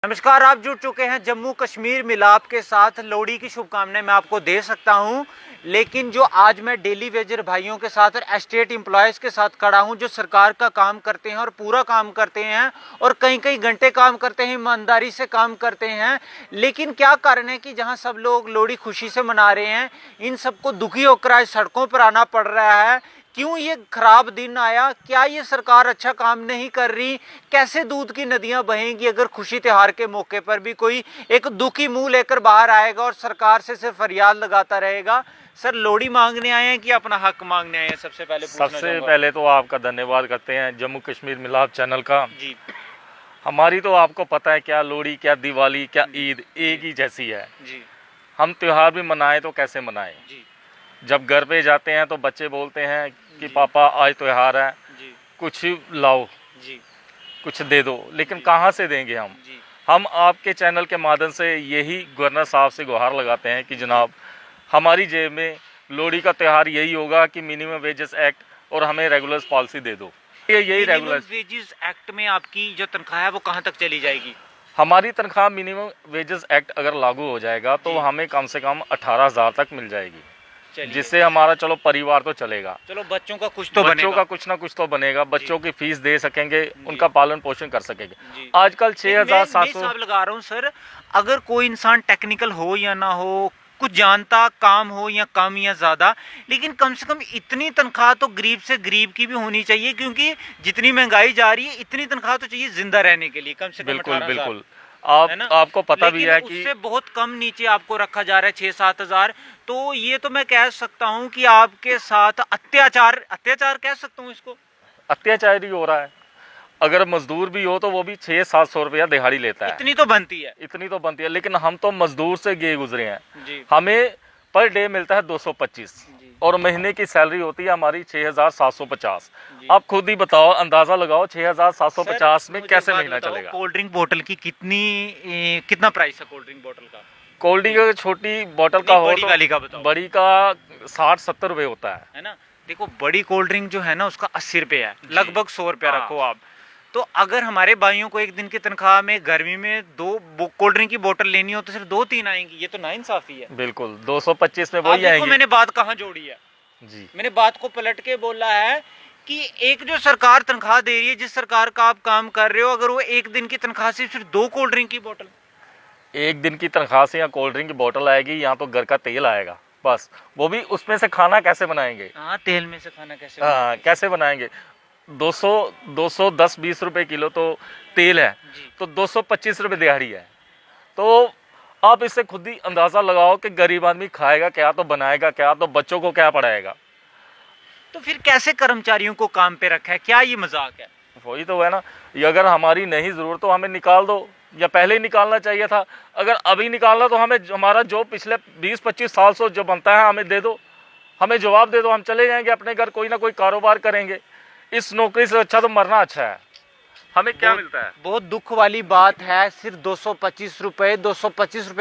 नमस्कार, आप जुड़ चुके हैं जम्मू कश्मीर मिलाप के साथ। लोहड़ी की शुभकामनाएं मैं आपको दे सकता हूं, लेकिन जो आज मैं डेली वेजर भाइयों के साथ और एस्टेट एम्प्लॉयज़ के साथ खड़ा हूं, जो सरकार का काम करते हैं और पूरा काम करते हैं और कई कई घंटे काम करते हैं, ईमानदारी से काम करते हैं, लेकिन क्या कारण है कि जहां सब लोग लोहड़ी खुशी से मना रहे हैं, इन सबको दुखी होकर आज सड़कों पर आना पड़ रहा है। क्यों ये खराब दिन आया? क्या ये सरकार अच्छा काम नहीं कर रही? कैसे दूध की नदियां बहेंगी अगर खुशी त्योहार के मौके पर भी कोई एक दुखी मुंह लेकर बाहर आएगा और सरकार से सिर्फ फरियाद लगाता रहेगा? सर, लोहड़ी मांगने आए हैं कि अपना हक मांगने आए हैं? सबसे पहले तो आपका धन्यवाद करते हैं जम्मू कश्मीर मिलाप चैनल का जी। हमारी तो आपको पता है क्या लोहड़ी, क्या दिवाली, क्या ईद एक ही जैसी है जी। हम त्योहार भी मनाएं तो कैसे मनाएं? जी। जब घर पे जाते हैं तो बच्चे बोलते हैं कि पापा आज त्योहार है, जी। कुछ लाओ, जी। कुछ दे दो, लेकिन कहाँ से देंगे हम? जी। हम आपके चैनल के माध्यम से यही गवर्नर साहब से गुहार लगाते हैं कि जनाब हमारी जेब में लोहड़ी का त्यौहार यही होगा कि मिनिमम वेजेस एक्ट और हमें रेगुलर पॉलिसी दे दो। यही रेगुलर वेजेस एक्ट में आपकी जो तनख्वाह है वो कहाँ तक चली जाएगी? हमारी तनख्वाह मिनिमम वेजेस एक्ट अगर लागू हो जाएगा तो हमें कम से कम 18,000 तक मिल जाएगी, जिससे हमारा चलो परिवार तो चलेगा, चलो बच्चों का कुछ तो बनेगा, बच्चों का कुछ ना कुछ तो बनेगा, बच्चों की फीस दे सकेंगे, उनका पालन पोषण कर सकेंगे। आजकल 6,700 लगा रहा हूँ सर, अगर कोई इंसान टेक्निकल हो या ना हो, कुछ जानता काम हो या कम या ज्यादा, लेकिन कम से कम इतनी तनख्वाह तो गरीब से गरीब की भी होनी चाहिए, क्योंकि जितनी महंगाई जा रही है इतनी तनख्वाह तो चाहिए जिंदा रहने के लिए, कम से कम। बिल्कुल आपको पता भी है कि उससे बहुत कम नीचे आपको रखा जा रहा है 6-7 हजार। तो ये तो मैं कह सकता हूँ कि आपके साथ अत्याचार कह सकता हूँ इसको, अत्याचार ही हो रहा है। अगर मजदूर भी हो तो वो भी 600-700 रुपया दिहाड़ी लेता है। इतनी तो बनती है, लेकिन हम तो मजदूर से गए गुजरे हैं जी। हमें पर डे मिलता है 225 और महीने की सैलरी होती है हमारी 6,750। आप खुद ही बताओ, अंदाजा लगाओ 6,750 में कैसे महीना चलेगा? कोल्ड ड्रिंक बोतल की कितना प्राइस है कोल्ड ड्रिंक बोतल का? कोल्ड ड्रिंक छोटी बोतल का हो बड़ी वाली का बताओ। बड़ी का 60-70 रुपए होता है ना? देखो, बड़ी कोल्ड ड्रिंक जो है ना उसका 80 रुपए है, लगभग 100 रुपया रखो आप। तो अगर हमारे भाइयों को एक दिन की तनख्वाह में गर्मी में 2 कोल्ड ड्रिंक की बोतल लेनी हो तो सिर्फ 2-3 आएंगी, ये तो नाइंसाफी है। बिल्कुल 225 में वही आएंगी। मैंने बात कहाँ जोड़ी है जी, मैंने बात को पलट के बोला है कि एक जो सरकार तनख्वाह दे रही है, जिस सरकार का आप काम कर रहे हो, अगर वो एक दिन की तनख्वाह से सिर्फ 2 कोल्ड ड्रिंक की बोतल, एक दिन की तनख्वाह से या कोल्ड ड्रिंक की बोतल आएगी, यहाँ तो घर का तेल आएगा बस। वो भी उसमें से खाना कैसे बनाएंगे? हाँ, तेल में से खाना कैसे बनाएंगे? 210-20 रुपए किलो तो तेल है, तो 225 रुपए दिहाड़ी है। तो आप इससे खुद ही अंदाजा लगाओ कि गरीब आदमी खाएगा क्या, तो बनाएगा क्या, तो बच्चों को क्या पढ़ाएगा? तो फिर कैसे कर्मचारियों को काम पे रखा है? क्या ये मजाक है? वही तो है ना। ये अगर हमारी नहीं जरूरत तो हमें निकाल दो, या पहले ही निकालना चाहिए था। अगर अभी निकालना तो हमें हमारा जो पिछले 20-25 साल से जो बनता है हमें दे दो, हमें जवाब दे दो, हम चले जाएंगे अपने घर, कोई ना कोई कारोबार करेंगे। इस नौकरी से अच्छा तो मरना अच्छा है। हमें क्या मिलता है? बहुत दुख वाली बात है, सिर्फ 225 रुपए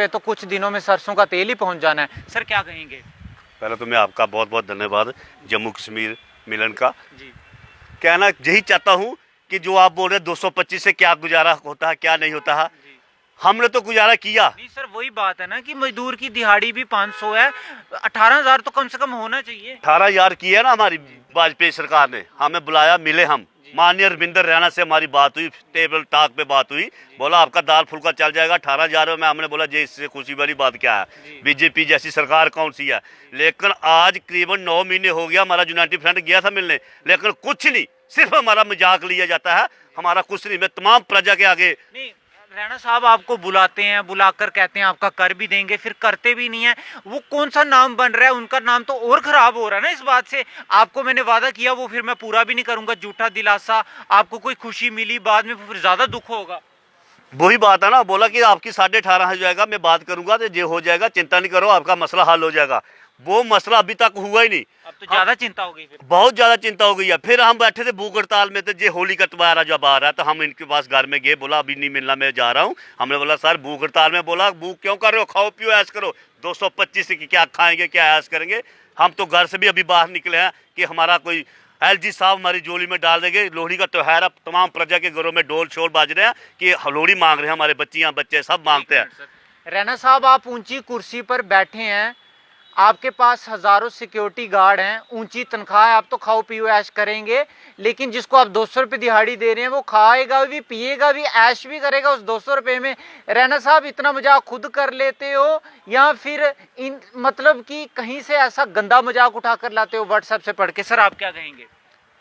तो कुछ दिनों में सरसों का तेल ही पहुंच जाना है। सर, क्या कहेंगे? पहले तो मैं आपका बहुत बहुत धन्यवाद जम्मू कश्मीर मिलन का। जी। कहना यही चाहता हूँ कि जो आप बोल रहे हैं 225 से क्या गुजारा होता है, क्या नहीं होता है, हमने तो गुजारा किया। नहीं सर, वही बात है ना कि मजदूर की दिहाड़ी भी 500 है, 18,000 तो कम से कम होना चाहिए। 18,000 की है ना हमारी वाजपेयी सरकार ने, हमें बुलाया, मिले हम, माननीय रविंदर रैना से हमारी बात हुई, टेबल टॉक पे बात हुई, बोला आपका दाल फुल्का चल जाएगा 18,000 में। हमने बोला जी इससे खुशी वाली बात क्या है, बीजेपी जैसी सरकार कौन सी है। लेकिन आज करीबन 9 महीने हो गया, हमारा यूनाइटेड फ्रंट गया था मिलने, लेकिन कुछ नहीं, सिर्फ हमारा मजाक लिया जाता है, हमारा कुछ नहीं। मैं तमाम प्रजा के आगे नहीं, रैना साहब आपको बुलाते हैं, बुलाकर कहते हैं आपका कर भी देंगे, फिर करते भी नहीं है। वो कौन सा नाम बन रहा है? उनका नाम तो और खराब हो रहा है ना इस बात से। आपको मैंने वादा किया वो फिर मैं पूरा भी नहीं करूंगा, झूठा दिलासा। आपको कोई खुशी मिली, बाद में फिर ज्यादा दुख होगा। वही बात है ना, बोला कि आपकी 18,500 हो जाएगा, मैं बात करूंगा तो जो हो जाएगा, चिंता नहीं करो, आपका मसला हल हो जाएगा। वो मसला अभी तक हुआ ही नहीं। अब तो ज्यादा चिंता हो गई, फिर बहुत ज्यादा चिंता हो गई है। फिर हम बैठे थे भूख हड़ताल में, तो ये होली का त्योहार जब आ रहा है तो हम इनके पास घर में गए, बोला अभी नहीं मिलना, मैं जा रहा हूँ। हमने बोला सर भूख हड़ताल में, बोला भूख क्यों कर रहे हो, खाओ पियो ऐश करो। 225 की क्या खाएंगे, क्या ऐश करेंगे? हम तो घर से भी अभी बाहर निकले हैं कि हमारा कोई एलजी साहब हमारी झोली में डाल देंगे। लोहड़ी का त्योहार, अब तमाम प्रजा के घरों में ढोल शोल बाज रहे हैं कि लोहड़ी मांग रहे हैं, हमारे बच्चियां बच्चे सब मांगते हैं। रैना साहब, आप ऊंची कुर्सी पर बैठे हैं, आपके पास हजारों सिक्योरिटी गार्ड हैं, ऊंची तनख्वाह है, आप तो खाओ पियो ऐश करेंगे, लेकिन जिसको आप 200 रुपये दिहाड़ी दे रहे हैं वो खाएगा भी, पिएगा भी, ऐश भी करेगा उस 200 रुपये में। रैना साहब, इतना मजाक खुद कर लेते हो या फिर इन मतलब कि कहीं से ऐसा गंदा मजाक उठा कर लाते हो व्हाट्सएप से पढ़ के? सर, आप क्या कहेंगे?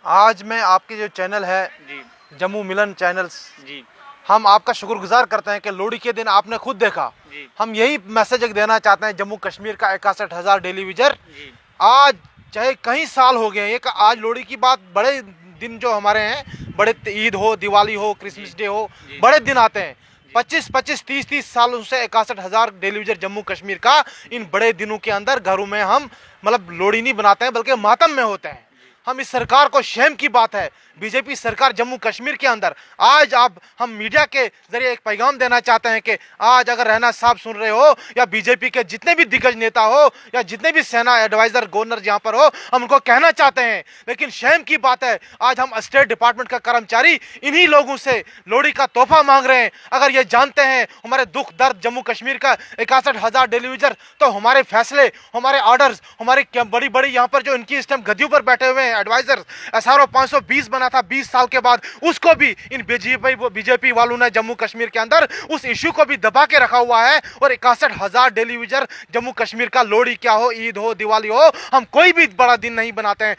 आज मैं आपके जो चैनल है जी जम्मू मिलन चैनल्स, जी हम आपका शुक्रगुजार करते हैं कि लोहड़ी के दिन आपने खुद देखा। जी हम यही मैसेज देना चाहते हैं जम्मू कश्मीर का 61,000 डेली विजर, जी आज चाहे कई साल हो गए, एक आज लोहड़ी की बात, बड़े दिन जो हमारे हैं, बड़े ईद हो, दिवाली हो, क्रिसमस डे हो, बड़े दिन आते हैं। 25-25, 30-30 सालों से 61,000 डेली विजर जम्मू कश्मीर का, इन बड़े दिनों के अंदर घरों में हम मतलब लोहड़ी नहीं बनाते हैं बल्कि मातम में होते हैं। हम इस सरकार को शेम की बात है, बीजेपी सरकार जम्मू कश्मीर के अंदर आज हम मीडिया के जरिए एक पैगाम देना चाहते हैं कि आज अगर रैना साहब सुन रहे हो या बीजेपी के जितने भी दिग्गज नेता हो या जितने भी सेना एडवाइजर गवर्नर जहां पर हो, हम उनको कहना चाहते हैं, लेकिन शेम की बात है आज हम स्टेट डिपार्टमेंट का कर्मचारी इन्हीं लोगों से लोहड़ी का तोहफा मांग रहे हैं। अगर ये जानते हैं हमारे दुख दर्द जम्मू कश्मीर का 61,000 डेली विजर, तो हमारे फैसले, हमारे ऑर्डर्स, हमारी बड़ी बड़ी यहाँ पर जो इनकी इस टाइम गद्दियों पर बैठे हुए हैं एडवाइजर, SRO 520 बना था 20 साल के बाद, उसको भी इन बीजेपी वालों ने जम्मू कश्मीर के अंदर उस इश्यू को भी दबा के रखा हुआ है। और 61,000 डेली विजर जम्मू कश्मीर का, लोहड़ी क्या हो, ईद हो, दिवाली हो, हम कोई भी बड़ा दिन नहीं बनाते हैं।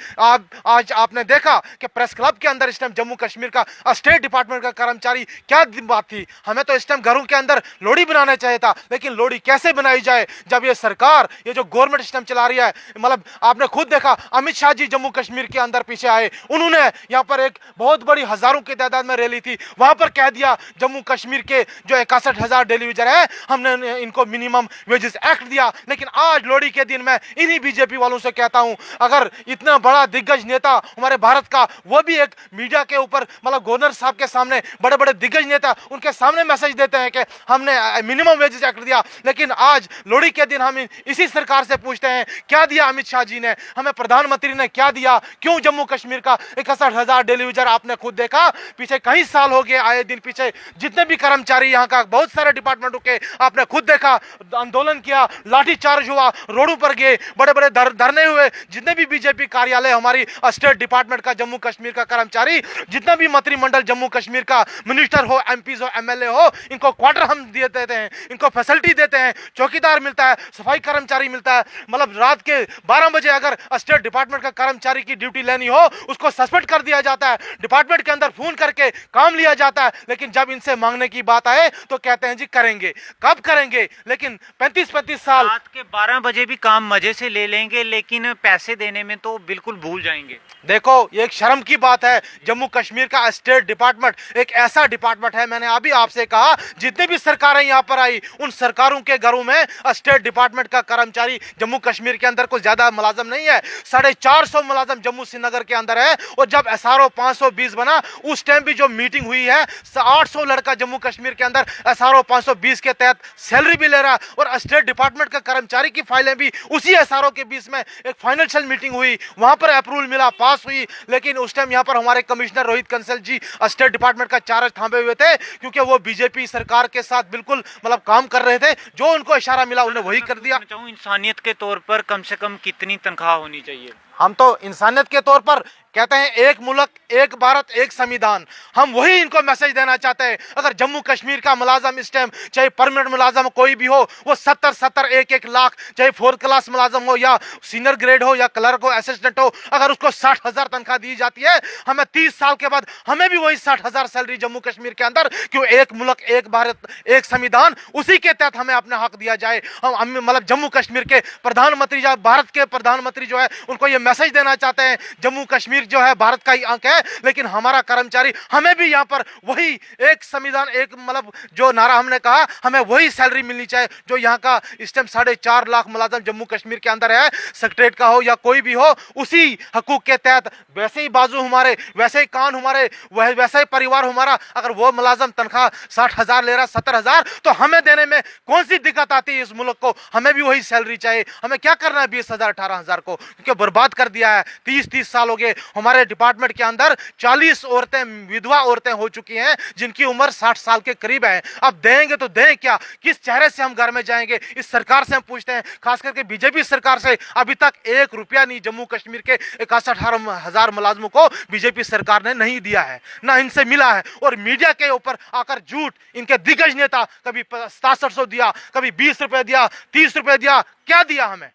आज आपने देखा कि प्रेस क्लब के अंदर इस टाइम जम्मू कश्मीर का स्टेट डिपार्टमेंट का कर्मचारी, क्या बात थी, हमें तो इस टाइम घरों के अंदर लोहड़ी बनाना चाहिए था, लेकिन लोहड़ी कैसे बनाई जाए जब ये सरकार, ये जो गवर्नमेंट इस टाइम चला रही है, मतलब आपने खुद देखा अमित शाह जी जम्मू कश्मीर के अंदर पीछे आए, उन्होंने यहाँ पर एक बहुत बड़ी हजारों की तादाद में रैली थी, वहां पर कह दिया जम्मू कश्मीर के जो 61,000 डेली विजर है हमने इनको मिनिमम वेजेस एक्ट दिया। लेकिन आज लोहड़ी के दिन मैं इन्हीं बीजेपी वालों से कहता हूं, अगर इतना बड़ा दिग्गज नेता हमारे भारत का, वो भी एक मीडिया के ऊपर मतलब गवर्नर साहब के सामने, बड़े बड़े दिग्गज नेता उनके सामने मैसेज देते हैं कि हमने मिनिमम वेजेस एक्ट दिया, लेकिन आज लोहड़ी के दिन हम इसी सरकार से पूछते हैं क्या दिया अमित शाह जी ने, हमें प्रधानमंत्री ने क्या दिया, क्यों जम्मू कश्मीर का 61,000 डेली विजर? आपने खुद देखा पीछे कई साल हो गए, आए दिन पीछे जितने भी कर्मचारी यहाँ का बहुत सारे डिपार्टमेंटों के, आपने खुद देखा आंदोलन किया, लाठीचार्ज हुआ, रोडों पर गए, बड़े बड़े धरने हुए, जितने भी बीजेपी कार्यालय, हमारी स्टेट डिपार्टमेंट का जम्मू कश्मीर का कर्मचारी, जितना भी मंत्रिमंडल जम्मू कश्मीर का, मिनिस्टर हो, MP हो, MLA हो, इनको क्वार्टर हम देते हैं, इनको फैसिलिटी देते हैं, चौकीदार मिलता है, सफाई कर्मचारी मिलता है, मतलब रात के 12 बजे अगर स्टेट डिपार्टमेंट का कर्मचारी की ड्यूटी लेनी हो उसको सस्पेंड कर दिया जाता है, डिपार्टमेंट के अंदर फोन करके काम लिया जाता है, लेकिन जब इनसे मांगने की बात आए तो कहते हैं जी करेंगे, कब करेंगे, लेकिन 35-35 साल, रात के 12 बजे भी काम मजे से ले लेंगे, लेकिन पैसे देने में तो बिल्कुल भूल जाएंगे। देखो ये एक शर्म की बात है, जम्मू कश्मीर का स्टेट डिपार्टमेंट एक ऐसा डिपार्टमेंट है, मैंने अभी आपसे कहा जितने भी सरकारें यहाँ पर आई उन सरकारों के घरों में स्टेट डिपार्टमेंट का कर्मचारी जम्मू कश्मीर के अंदर कुछ ज्यादा मुलाजम नहीं है, 450 मुलाजम जम्मू श्रीनगर के अंदर है। और जब SRO 520 बना उस टाइम भी जो मीटिंग हुई है, 800 लड़का जम्मू कश्मीर के अंदर SRO 520 के तहत सैलरी भी ले रहा, और स्टेट डिपार्टमेंट का कर्मचारी की फाइलें भी उसी SRO के बीच में एक फाइनेंशियल मीटिंग हुई, वहां पर अप्रूवल मिला, पास हुई, लेकिन उस टाइम यहाँ पर हमारे कमिश्नर रोहित कंसल जी स्टेट डिपार्टमेंट का चार्ज थामे हुए थे, क्योंकि वो बीजेपी सरकार के साथ बिल्कुल मतलब काम कर रहे थे, जो उनको इशारा मिला उन्हें वही कर दिया। इंसानियत के तौर पर कम से कम कितनी तनख्वाह होनी चाहिए? हम तो इंसानियत के तौर पर कहते हैं एक मुल्क, एक भारत, एक संविधान, हम वही इनको मैसेज देना चाहते हैं। अगर जम्मू कश्मीर का मुलाजम इस टाइम चाहे परमानेंट मुलाजम कोई भी हो, वो 70-70 1-1 लाख, चाहे 4th क्लास मुलाजम हो या सीनियर ग्रेड हो या क्लर्क हो, असिस्टेंट हो, अगर उसको 60,000 तनख्वाह दी जाती है, हमें 30 साल के बाद हमें भी वही 60,000 सैलरी जम्मू कश्मीर के अंदर, क्यों एक मुल्क, एक भारत, एक संविधान, उसी के तहत हमें अपना हक दिया जाए। हम मतलब जम्मू कश्मीर के प्रधानमंत्री, भारत के प्रधानमंत्री जो है उनको ये मैसेज देना चाहते हैं, जम्मू कश्मीर जो है भारत का ही अंग है, लेकिन हमारा कर्मचारी, हमें भी यहाँ पर वही एक संविधान, एक मतलब जो नारा हमने कहा, हमें वही सैलरी मिलनी चाहिए जो यहाँ का इस टाइम 4.5 लाख मुलाजम जम्मू कश्मीर के अंदर है, सेक्रेटरीट का हो या कोई भी हो, उसी हकूक के तहत वैसे ही बाजू हमारे, वैसे ही कान हमारे, वैसा ही परिवार हमारा। अगर वो मुलाजम तनख्वाह 60,000 ले रहा, 70,000, तो हमें देने में कौन सी दिक्कत आती है इस मुल्क को? हमें भी वही सैलरी चाहिए। हमें क्या करना है 20,000 18,000 को, क्योंकि बर्बाद कर दिया है। 30-30 साल हो गए हमारे डिपार्टमेंट के अंदर 40 औरतें विधवा औरतें हो चुकी हैं जिनकी उम्र 60 साल के करीब है। अब देंगे तो दें क्या, किस चेहरे से हम घर में जाएंगे? इस सरकार से हम पूछते हैं, खास करके बीजेपी सरकार से। अभी तक 1 रुपया नहीं जम्मू कश्मीर के 61,000 मुलाजमों को बीजेपी सरकार ने नहीं दिया है, ना इनसे मिला है। और मीडिया के ऊपर आकर झूठ, इनके दिग्गज नेता कभी 6700 दिया, कभी 20 रुपए दिया, 30 रुपए दिया, क्या दिया हमें?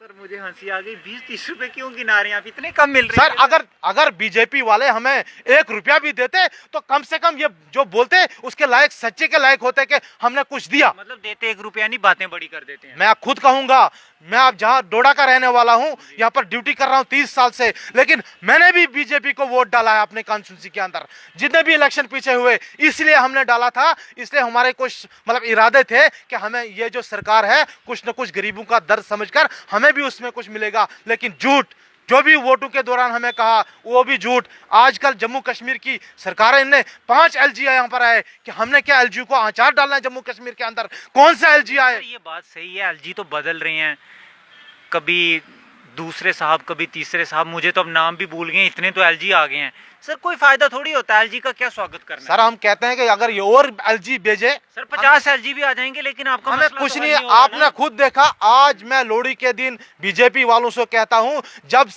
सर मुझे हंसी आ गई, 20-30 रुपए क्यों गिना रहे हैं आप? इतने कम मिल रहे हैं सर। अगर बीजेपी वाले हमें 1 रुपया भी देते तो कम से कम ये जो बोलते उसके लायक, सच्चे के लायक होते कि हमने कुछ दिया। मतलब देते 1 रुपया नहीं, बातें बड़ी कर देते हैं। मैं खुद कहूंगा, मैं अब जहां डोडा का रहने वाला हूं, यहां पर ड्यूटी कर रहा हूं 30 साल से, लेकिन मैंने भी बीजेपी को वोट डाला है अपने कॉन्स्टिट्यूंसी के अंदर। जितने भी इलेक्शन पीछे हुए इसलिए हमने डाला था, इसलिए हमारे कुछ मतलब इरादे थे कि हमें ये जो सरकार है कुछ न कुछ गरीबों का दर्द समझकर हमें भी उसमें कुछ मिलेगा। लेकिन झूठ, जो भी वोटों के दौरान हमें कहा वो भी झूठ। आजकल जम्मू कश्मीर की सरकारें ने 5 LG यहाँ पर आए कि हमने क्या LG को आचार डालना है जम्मू कश्मीर के अंदर? कौन सा LG आए? ये बात सही है, LG तो बदल रहे हैं, कभी दूसरे साहब, कभी तीसरे साहब, मुझे तो अब नाम भी भूल गए, इतने तो LG आ गए हैं। सर कोई फायदा थोड़ी होता है, LG का क्या स्वागत करना सर हम कहते हैं कि अगर ये और LG भेजे, सर 50 LG भी आ जाएंगे, लेकिन आपका हमें मसला कुछ तो नहीं। हल होगा आपने ना। खुद देखा, आज मैं लोहड़ी के दिन बीजेपी वालों से कहता हूं, जब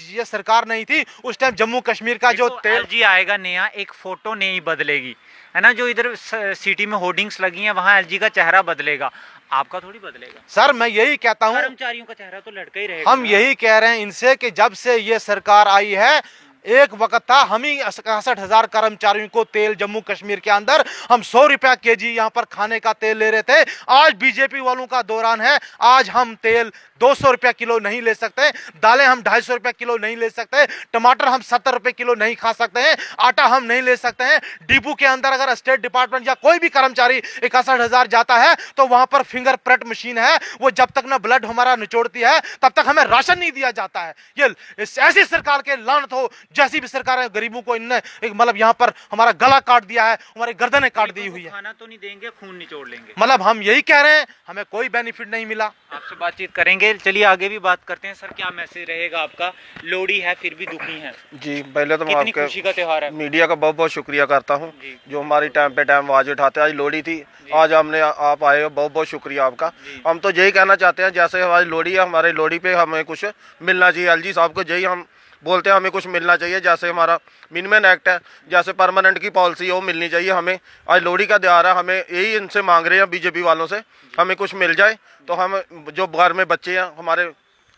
ये सरकार नहीं थी उस टाइम जम्मू कश्मीर का जो तेल LG आएगा नया, एक फोटो नहीं बदलेगी, है ना? जो इधर सिटी में होर्डिंग्स लगी हैं वहां LG का चेहरा बदलेगा, आपका थोड़ी बदलेगा। सर मैं यही कहता हूं, कर्मचारियों का चेहरा तो लड़का ही रहेगा। हम यही कह रहे हैं इनसे कि जब से ये सरकार आई है, एक वक्त था हम ही 61,000 कर्मचारियों को तेल जम्मू कश्मीर के अंदर हम 100 रुपया केजी यहाँ पर खाने का तेल ले रहे थे। आज बीजेपी वालों का दौरान है, आज हम तेल 200 रुपया किलो नहीं ले सकते, दालें हम 250 रुपया किलो नहीं ले सकते, टमाटर हम 70 रुपए किलो नहीं खा सकते हैं, आटा हम नहीं ले सकते हैं। डिपो के अंदर अगर स्टेट डिपार्टमेंट या कोई भी कर्मचारी 61,000 जाता है तो वहां पर फिंगर प्रिंट मशीन है, वो जब तक ना ब्लड हमारा निचोड़ती है तब तक हमें राशन नहीं दिया जाता है। ये ऐसी सरकार के लानत हो, जैसी भी सरकार है, गरीबों को इनने मतलब यहाँ पर हमारा गला काट दिया है, हमारी गर्दनें काट दी हुई है। खाना तो नहीं देंगे, खून निचोड़ लेंगे। मतलब हम यही कह रहे हैं, हमें कोई बेनिफिट नहीं मिला। आपसे बातचीत करेंगे, चलिए आगे भी बात करते हैं। सर क्या मैसेज रहेगा आपका? लोहड़ी है फिर भी दुखी हैं। जी पहले तो मैं कितनी आपके खुशी का त्योहार है। मीडिया का बहुत बहुत शुक्रिया करता हूँ जी। जो हमारी टाइम पे टाइम आवाज़ उठाते हैं। आज लोहड़ी थी, आज हमने आप आए हो, बहुत बहुत शुक्रिया आपका। हम तो यही कहना चाहते हैं, जैसे हमारी लोहड़ी है, हमारे लोहड़ी पे हमें कुछ मिलना चाहिए। LG साहब को यही हम बोलते हैं, हमें कुछ मिलना चाहिए। जैसे हमारा मिनिमम एक्ट है, जैसे परमानेंट की पॉलिसी है, वो मिलनी चाहिए हमें। आज लोहड़ी का त्योहार है, हमें यही इनसे मांग रहे हैं बीजेपी वालों से, हमें कुछ मिल जाए तो हम जो घर में बच्चे हैं हमारे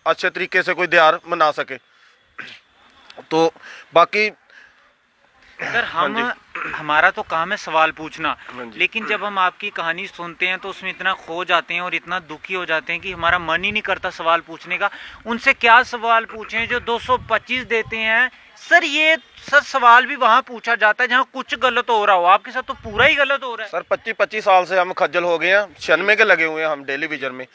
अच्छे तरीके से कोई त्योहार मना सके। तो बाकी सर हमारा तो काम है सवाल पूछना, हाँ जी। लेकिन जब हम आपकी कहानी सुनते हैं तो उसमें इतना खो जाते हैं और इतना दुखी हो जाते हैं कि हमारा मन ही नहीं करता सवाल पूछने का। उनसे क्या सवाल पूछें जो 225 देते हैं? सर ये सर सवाल भी वहाँ पूछा जाता है जहाँ कुछ गलत हो रहा हो, आपके साथ तो पूरा ही गलत हो रहा है। सर 25 साल से हम खज्जल हो गए हैं, 96 के लगे हुए हैं हम डेली विजन में।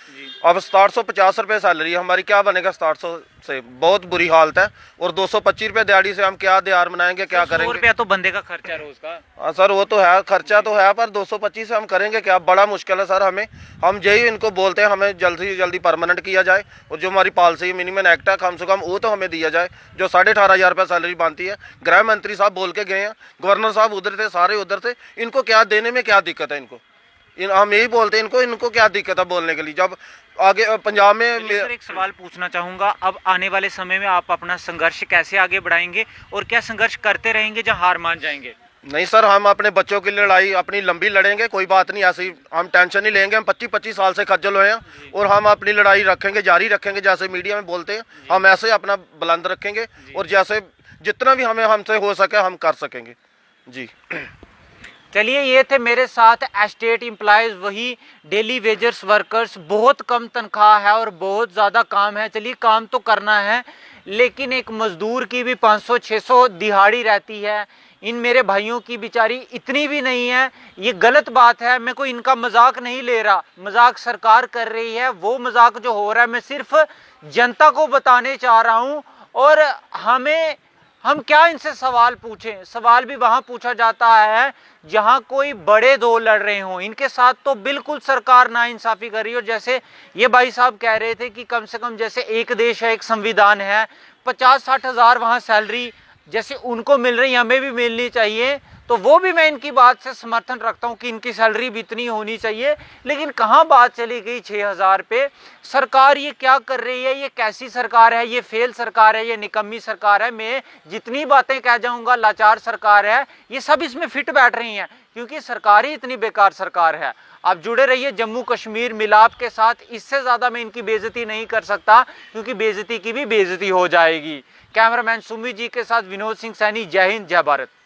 अब 6750 रुपये सैलरी है हमारी, क्या बनेगा 6700 से? बहुत बुरी हालत है। और 225 रुपये दिहाड़ी से हम क्या त्योहार मनाएंगे, क्या 100 करेंगे? रुपया तो बंदे का खर्चा रोज का। हाँ सर वो तो है, खर्चा तो है, पर 225 से हम करेंगे क्या? बड़ा मुश्किल है सर हमें। हम यही इनको बोलते हैं, हमें जल्दी से जल्दी परमानेंट किया जाए और जो हमारी पॉलिसी मिनिमम एक्ट है कम से कम वो तो हमें दिया जाए, जो 18,500 रुपये सैलरी बनती है। गृह मंत्री साहब बोल के गए हैं, गवर्नर साहब उधर थे, सारे उधर थे, इनको क्या देने में क्या दिक्कत है? इनको हम यही बोलते हैं, इनको क्या दिक्कत है बोलने के लिए? जब आगे पंजाब में सर एक सवाल पूछना चाहूंगा, अब आने वाले समय में आप अपना संघर्ष कैसे आगे बढ़ाएंगे और क्या संघर्ष करते रहेंगे जहां हार मान जाएंगे? नहीं सर, हम अपने बच्चों की लड़ाई अपनी लंबी लड़ेंगे, कोई बात नहीं, ऐसी हम टेंशन नहीं लेंगे। हम 25 साल से खज्जल हुए हैं और हम अपनी लड़ाई रखेंगे, जारी रखेंगे। जैसे मीडिया में बोलते हैं हम ऐसे अपना बुलंद रखेंगे और जैसे जितना भी हमें हमसे हो सके हम कर सकेंगे जी। चलिए ये थे मेरे साथ एस्टेट एम्प्लॉयज़, वही डेली वेजर्स वर्कर्स। बहुत कम तनख्वाह है और बहुत ज़्यादा काम है। चलिए काम तो करना है, लेकिन एक मज़दूर की भी 500-600 दिहाड़ी रहती है। इन मेरे भाइयों की बेचारी इतनी भी नहीं है। ये गलत बात है, मैं कोई इनका मजाक नहीं ले रहा, मजाक सरकार कर रही है। वो मजाक जो हो रहा है मैं सिर्फ जनता को बताने चाह रहा हूँ। और हमें हम क्या इनसे सवाल पूछें? सवाल भी वहां पूछा जाता है जहां कोई बड़े दो लड़ रहे हों। इनके साथ तो बिल्कुल सरकार नाइंसाफी कर रही है। और जैसे ये भाई साहब कह रहे थे कि कम से कम जैसे एक देश है, एक संविधान है, 50-60 हजार वहां सैलरी जैसे उनको मिल रही हमें भी मिलनी चाहिए, तो वो भी मैं इनकी बात से समर्थन रखता हूं कि इनकी सैलरी भी इतनी होनी चाहिए। लेकिन कहां बात चली गई 6,000 पे? सरकार ये क्या कर रही है? ये कैसी सरकार है? ये फेल सरकार है? ये निकम्मी सरकार है? मैं जितनी बातें कह जाऊंगा लाचार सरकार है, ये सब इसमें फिट बैठ रही हैं, क्योंकि सरकार ही इतनी बेकार सरकार है। आप जुड़े रहिए जम्मू कश्मीर मिलाप के साथ। इससे ज्यादा मैं इनकी बेइज्जती नहीं कर सकता, क्योंकि बेइज्जती की भी बेइज्जती हो जाएगी। कैमरामैन सुमित जी के साथ विनोद सिंह सैनी। जय हिंद, जय भारत।